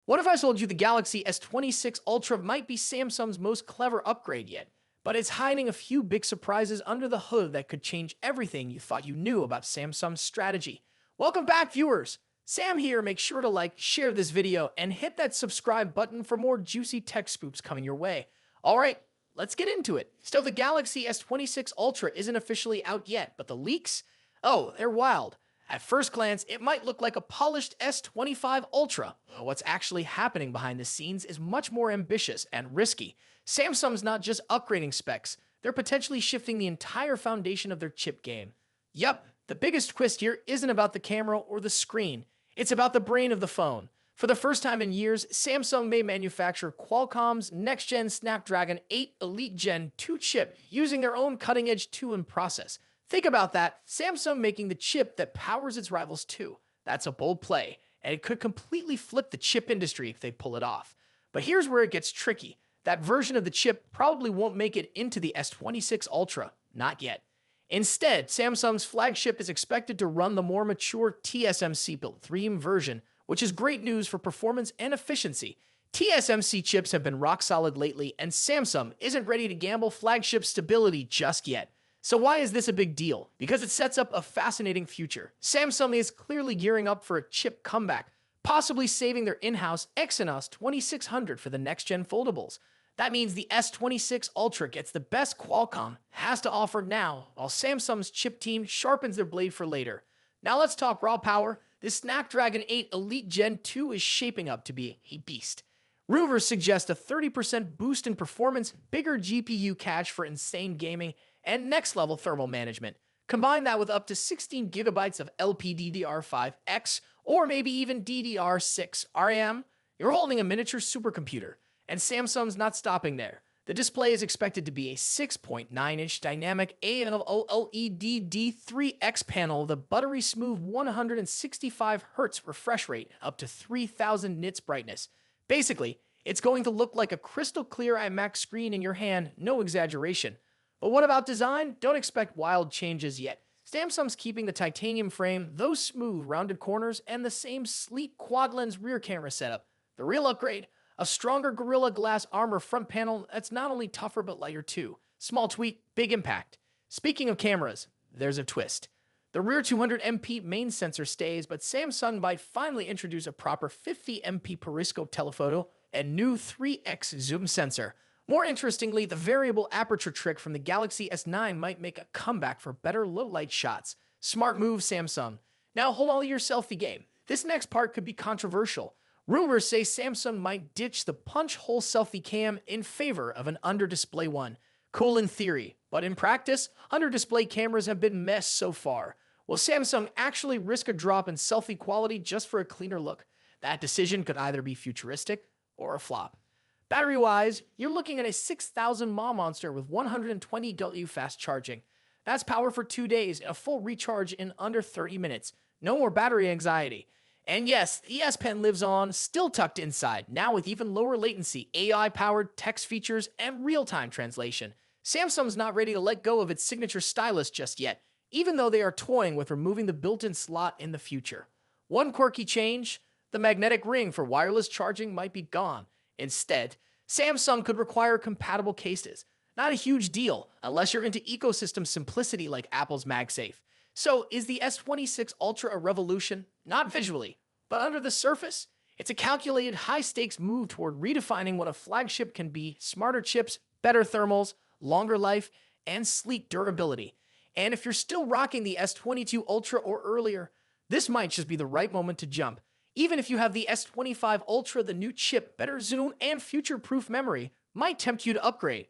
What if I told you the Galaxy S26 Ultra might be Samsung's most clever upgrade yet, but it's hiding a few big surprises under the hood that could change everything you thought you knew about Samsung's strategy? Welcome back, viewers! Sam here. Make sure to like, share this video, and hit that subscribe button for more juicy tech scoops coming your way. Alright, let's get into it. Still, the Galaxy S26 Ultra isn't officially out yet, but the leaks? Oh, they're wild. At first glance, it might look like a polished S25 Ultra. What's actually happening behind the scenes is much more ambitious and risky. Samsung's not just upgrading specs, they're potentially shifting the entire foundation of their chip game. Yup, the biggest twist here isn't about the camera or the screen, it's about the brain of the phone. For the first time in years, Samsung may manufacture Qualcomm's next-gen Snapdragon 8 Elite Gen 2 chip using their own cutting-edge 2-in process. Think about that, Samsung making the chip that powers its rivals too. That's a bold play, and it could completely flip the chip industry if they pull it off. But here's where it gets tricky. That version of the chip probably won't make it into the S26 Ultra. Not yet. Instead, Samsung's flagship is expected to run the more mature TSMC built 3-in version, which is great news for performance and efficiency. TSMC chips have been rock solid lately, and Samsung isn't ready to gamble flagship stability just yet. So why is this a big deal? Because it sets up a fascinating future. Samsung is clearly gearing up for a chip comeback, possibly saving their in-house Exynos 2600 for the next-gen foldables. That means the S26 Ultra gets the best Qualcomm has to offer now, while Samsung's chip team sharpens their blade for later. Now let's talk raw power. This Snapdragon 8 Elite Gen 2 is shaping up to be a beast. Rumors suggest a 30% boost in performance, bigger GPU cache for insane gaming, and next-level thermal management. Combine that with up to 16 gigabytes of LPDDR5X, or maybe even DDR6 RAM, you're holding a miniature supercomputer. And Samsung's not stopping there. The display is expected to be a 6.9-inch dynamic AMOLED D3X panel with a buttery smooth 165Hz refresh rate, up to 3000 nits brightness. Basically, it's going to look like a crystal clear IMAX screen in your hand, no exaggeration. But what about design? Don't expect wild changes yet. Samsung's keeping the titanium frame, those smooth, rounded corners, and the same sleek quad-lens rear camera setup. The real upgrade? A stronger Gorilla Glass armor front panel that's not only tougher but lighter too. Small tweak, big impact. Speaking of cameras, there's a twist. The rear 200MP main sensor stays, but Samsung might finally introduce a proper 50MP periscope telephoto and new 3x zoom sensor. More interestingly, the variable aperture trick from the Galaxy S9 might make a comeback for better low-light shots. Smart move, Samsung. Now hold on to your selfie game. This next part could be controversial. Rumors say Samsung might ditch the punch-hole selfie cam in favor of an under-display one. Cool in theory, but in practice, under-display cameras have been messed so far. Will Samsung actually risk a drop in selfie quality just for a cleaner look? That decision could either be futuristic or a flop. Battery-wise, you're looking at a 6,000 mAh monster with 120W fast charging. That's power for 2 days, a full recharge in under 30 minutes. No more battery anxiety. And yes, the S Pen lives on, still tucked inside, now with even lower latency, AI-powered text features, and real-time translation. Samsung's not ready to let go of its signature stylus just yet, even though they are toying with removing the built-in slot in the future. One quirky change: the magnetic ring for wireless charging might be gone. Instead, Samsung could require compatible cases. Not a huge deal, unless you're into ecosystem simplicity like Apple's MagSafe. So, is the S26 Ultra a revolution? Not visually, but under the surface, it's a calculated high-stakes move toward redefining what a flagship can be: smarter chips, better thermals, longer life, and sleek durability. And if you're still rocking the S22 Ultra or earlier, this might just be the right moment to jump. Even if you have the S25 Ultra, the new chip, better zoom, and future-proof memory might tempt you to upgrade.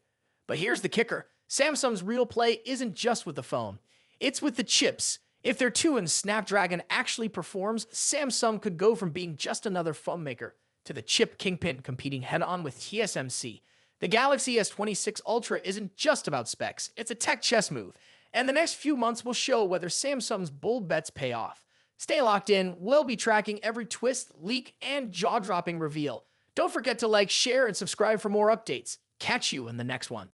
But here's the kicker: Samsung's real play isn't just with the phone. It's with the chips. If their 2-in Snapdragon actually performs, Samsung could go from being just another phone maker to the chip kingpin competing head-on with TSMC. The Galaxy S26 Ultra isn't just about specs, it's a tech chess move, and the next few months will show whether Samsung's bold bets pay off. Stay locked in, we'll be tracking every twist, leak, and jaw-dropping reveal. Don't forget to like, share, and subscribe for more updates. Catch you in the next one.